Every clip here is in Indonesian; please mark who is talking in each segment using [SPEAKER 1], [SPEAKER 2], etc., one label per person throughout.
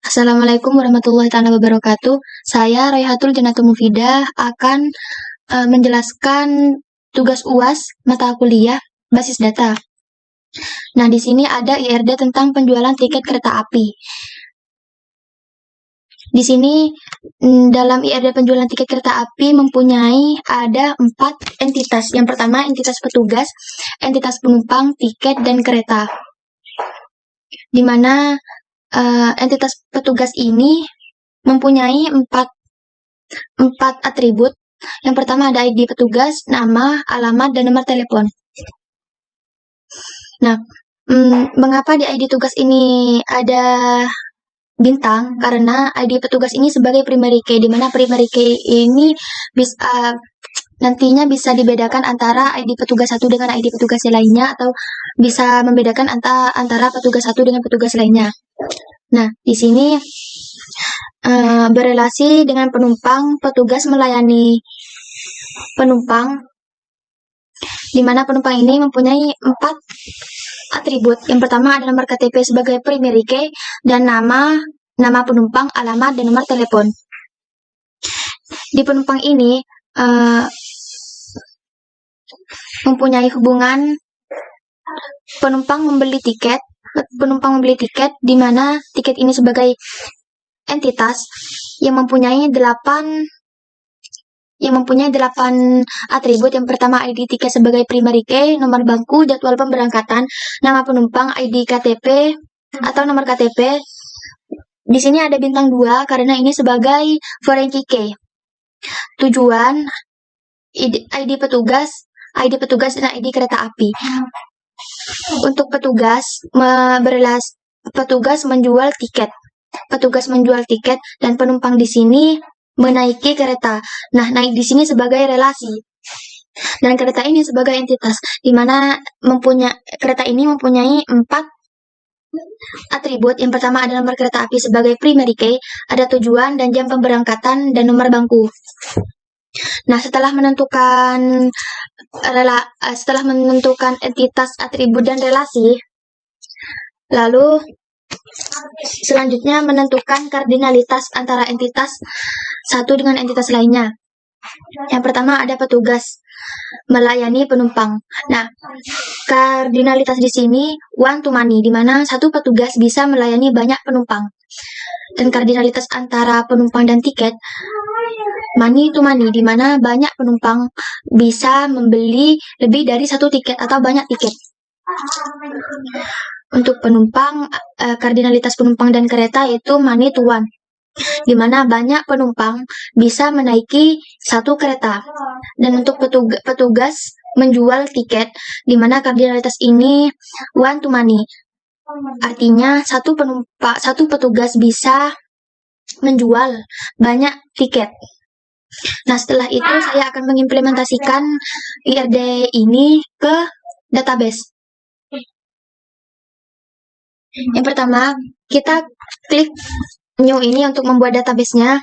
[SPEAKER 1] Assalamualaikum warahmatullahi wabarakatuh. Saya Raihatul Janatul Mufidah akan menjelaskan tugas UAS mata kuliah basis data. Nah, di sini ada IRD tentang penjualan tiket kereta api. Di sini dalam IRD penjualan tiket kereta api mempunyai ada 4 entitas. Yang pertama entitas petugas, entitas penumpang, tiket, dan kereta. Di mana entitas petugas ini mempunyai 4 atribut. Yang pertama ada ID petugas, nama, alamat, dan nomor telepon. Nah, mengapa di ID tugas ini ada bintang? Karena ID petugas ini sebagai primary key, di mana primary key ini nantinya bisa dibedakan antara ID petugas satu dengan ID petugas lainnya, atau bisa membedakan antara petugas satu dengan petugas lainnya. Nah, di sini berelasi dengan penumpang, petugas melayani penumpang, di mana penumpang ini mempunyai 4 atribut. Yang pertama ada nomor KTP sebagai primary key, dan nama penumpang, alamat, dan nomor telepon. Di penumpang ini mempunyai hubungan penumpang membeli tiket, di mana tiket ini sebagai entitas yang mempunyai 8 atribut. Yang pertama ID tiket sebagai primary key, nomor bangku, jadwal pemberangkatan, nama penumpang, ID KTP atau nomor KTP. Di sini ada bintang 2 karena ini sebagai foreign key. Tujuan, ID petugas dan ID kereta api. Untuk petugas menjual tiket dan penumpang di sini menaiki kereta. Nah, naik di sini sebagai relasi. Dan kereta ini sebagai entitas, di mana kereta ini mempunyai 4 atribut. Yang pertama ada nomor kereta api sebagai primary key, ada tujuan dan jam pemberangkatan, dan nomor bangku. Nah, setelah menentukan entitas, atribut, dan relasi, lalu selanjutnya menentukan kardinalitas antara entitas satu dengan entitas lainnya. Yang pertama ada petugas melayani penumpang. Nah, kardinalitas di sini one to many, di mana satu petugas bisa melayani banyak penumpang. Dan kardinalitas antara penumpang dan tiket money to money, di mana banyak penumpang bisa membeli lebih dari 1 tiket atau banyak tiket. Untuk penumpang, kardinalitas penumpang dan kereta yaitu money to one, di mana banyak penumpang bisa menaiki 1 kereta. Dan untuk petugas menjual tiket, di mana kardinalitas ini one to money, artinya satu petugas bisa menjual banyak tiket. Nah, setelah itu saya akan mengimplementasikan IRD ini ke database. Yang pertama, kita klik new ini untuk membuat database-nya.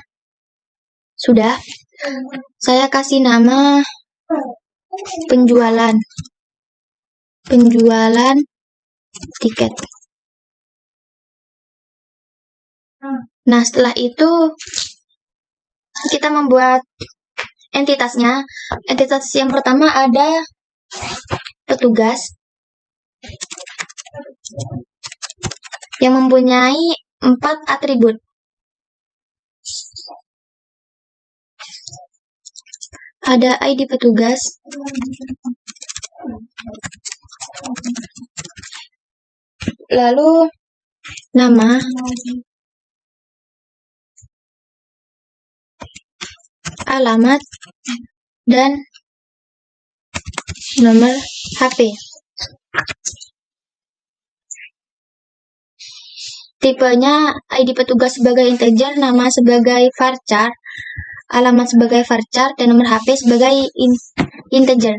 [SPEAKER 1] Sudah. Saya kasih nama penjualan tiket. Nah, setelah itu kita membuat entitasnya. Entitas yang pertama ada petugas yang mempunyai 4 atribut. Ada ID petugas, lalu nama, alamat, dan nomor HP. Tipenya ID petugas sebagai integer, nama sebagai varchar, alamat sebagai varchar, dan nomor HP sebagai integer.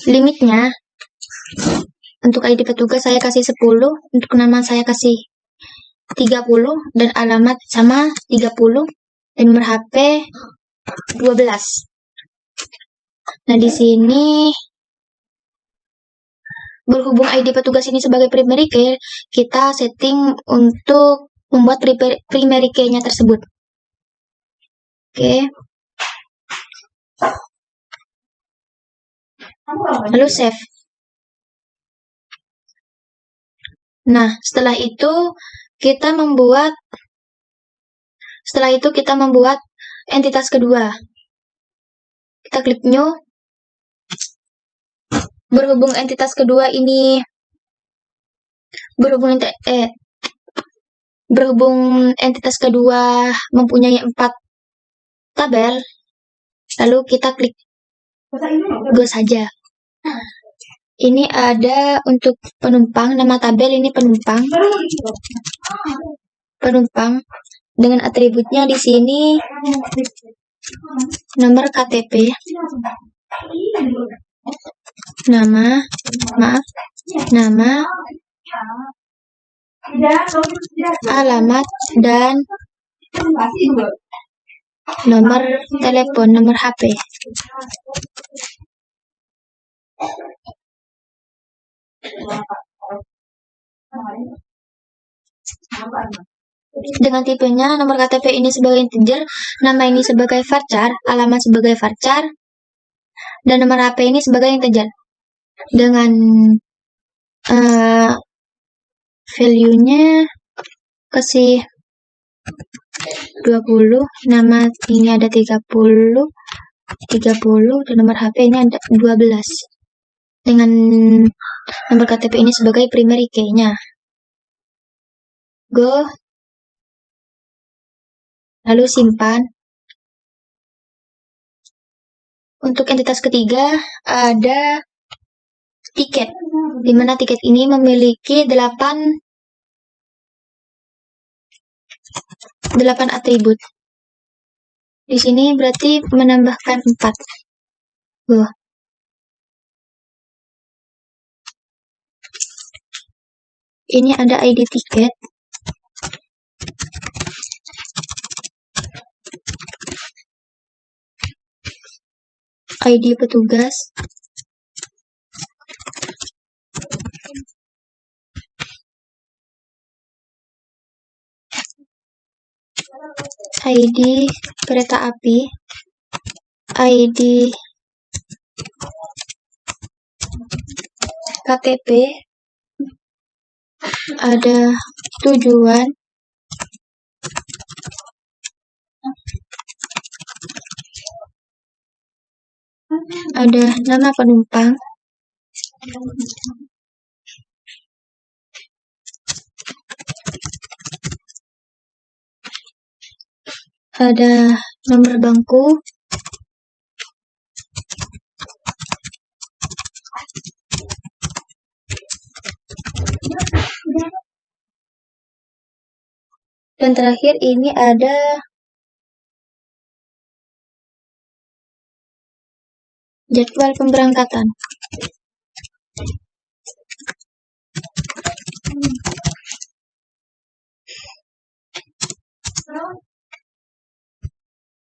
[SPEAKER 1] Limitnya untuk ID petugas saya kasih 10, untuk nama saya kasih 30, dan alamat sama 30, dan nomor HP 12. Nah, di sini berhubung ID petugas ini sebagai primary key, kita setting untuk membuat primary key-nya tersebut. Oke. Lalu save. Nah, setelah itu kita membuat entitas kedua. Kita klik new. Berhubung entitas kedua entitas kedua mempunyai 4 tabel, lalu kita klik go saja. Ini ada untuk penumpang, nama tabel ini penumpang. Penumpang dengan atributnya di sini nomor KTP, nama, alamat, dan nomor telepon, nomor HP. Dengan tipenya, nomor KTP ini sebagai integer, nama ini sebagai varchar, alamat sebagai varchar, dan nomor HP ini sebagai integer. Dengan value-nya kasih 20, nama ini ada 30, dan nomor HP ini ada 12. Dengan nomor KTP ini sebagai primary key-nya. Go. Lalu simpan. Untuk entitas ketiga ada tiket, di mana tiket ini memiliki 8 atribut. Di sini berarti menambahkan 4. Ini ada ID tiket. ID petugas. ID kereta api. ID KTP. Ada tujuan. Ada nama penumpang. Ada nomor bangku. Dan terakhir ini ada jadwal pemberangkatan.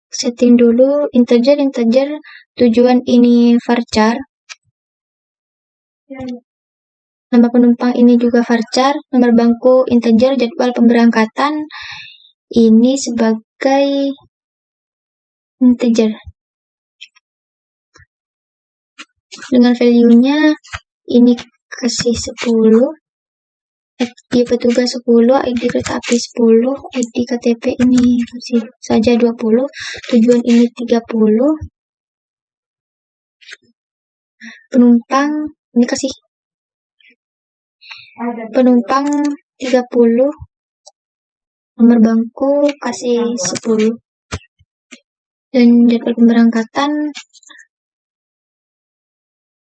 [SPEAKER 1] Setting dulu integer, tujuan ini varchar. Nama penumpang ini juga varchar, nomor bangku integer, jadwal pemberangkatan ini sebagai integer. Dengan value-nya ini kasih 10, ID petugas 10, ID kereta api 10, ID KTP ini kasih saja 20, tujuan ini 30, penumpang ini kasih penumpang 30, nomor bangku kasih 10, dan jadwal pemberangkatan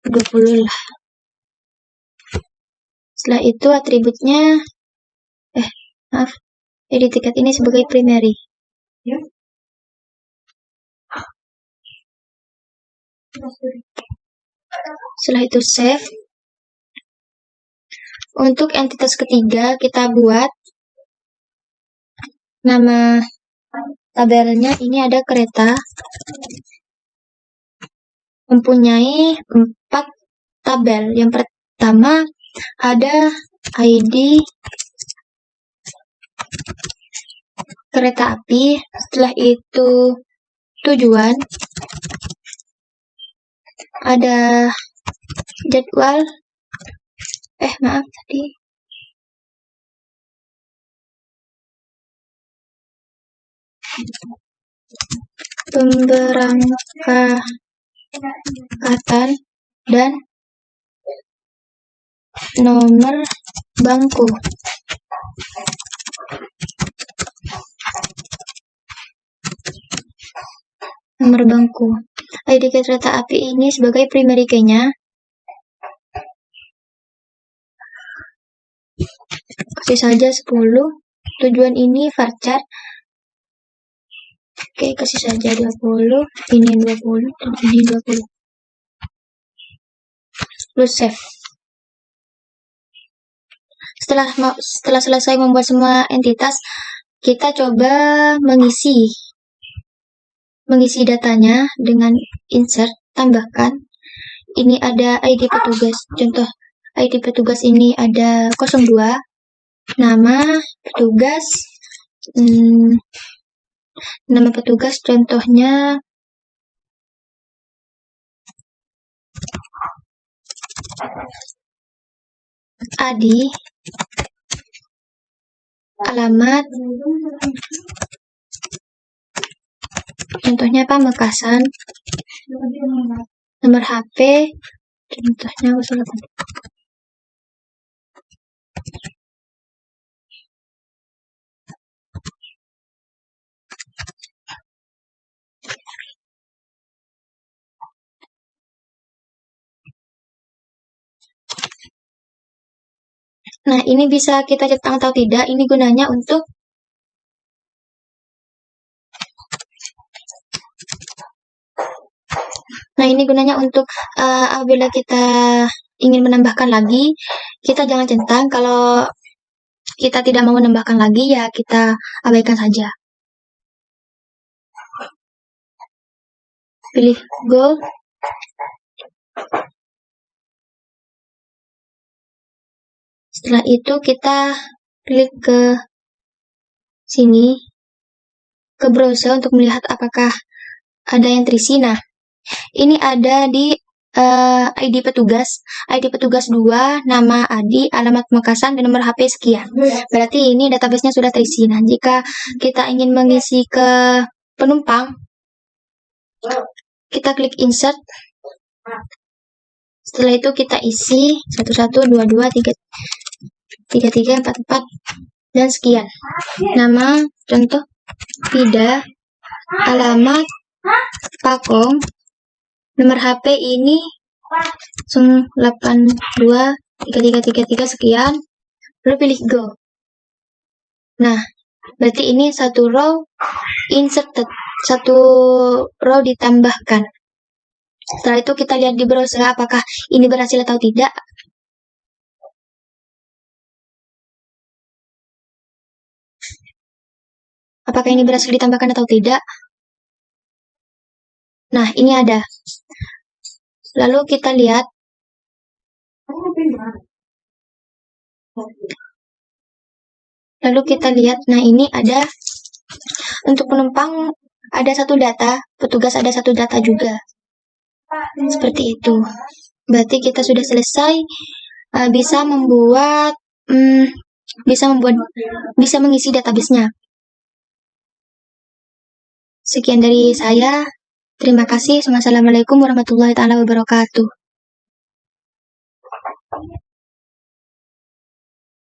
[SPEAKER 1] 20 lah. Setelah itu atributnya ID tiket ini sebagai primary. Setelah itu save. Untuk entitas ketiga kita buat nama tabelnya ini ada kereta, mempunyai 4 tabel. Yang pertama ada ID kereta api, setelah itu tujuan, ada jadwal, maaf tadi, pemberangkatan, dan nomor bangku. Nomor bangku. ID kereta api ini sebagai primary key-nya. Kasih saja 10. Tujuan ini varchar. Oke, kasih saja 20. Ini 20 dan ini 20. Lalu save. Setelah selesai membuat semua entitas, kita coba mengisi datanya dengan insert, tambahkan. Ini ada ID petugas. Contoh ID petugas ini ada 02. Nama petugas. Nama petugas contohnya Adi. Alamat contohnya Pamekasan. Nomor HP contohnya 08. Nah, ini bisa kita cetak atau tidak. Ini gunanya untuk apabila kita ingin menambahkan lagi, kita jangan centang. Kalau kita tidak mau menambahkan lagi, ya kita abaikan saja. Pilih go. Setelah itu kita klik ke sini, ke browser untuk melihat apakah ada yang terisi. Nah, ini ada di ID petugas 2, nama Adi, alamat Pamekasan, dan nomor HP sekian. Berarti ini database-nya sudah terisi. Nah, jika kita ingin mengisi ke penumpang, kita klik insert. Setelah itu kita isi 11, 22, 33, 44, dan sekian. Nama, contoh, Pida, alamat, Pakong, nomor HP ini 82, 3333 sekian, lalu pilih go. Nah, berarti ini satu row inserted, satu row ditambahkan. Setelah itu kita lihat di browser apakah ini berhasil atau tidak. Apakah ini berhasil ditambahkan atau tidak? Nah, ini ada. Lalu kita lihat. Nah ini ada. Untuk penumpang ada satu data, petugas ada satu data juga. Seperti itu. Berarti kita sudah selesai. Bisa mengisi database-nya. Sekian dari saya. Terima kasih. Wassalamualaikum warahmatullahi wabarakatuh.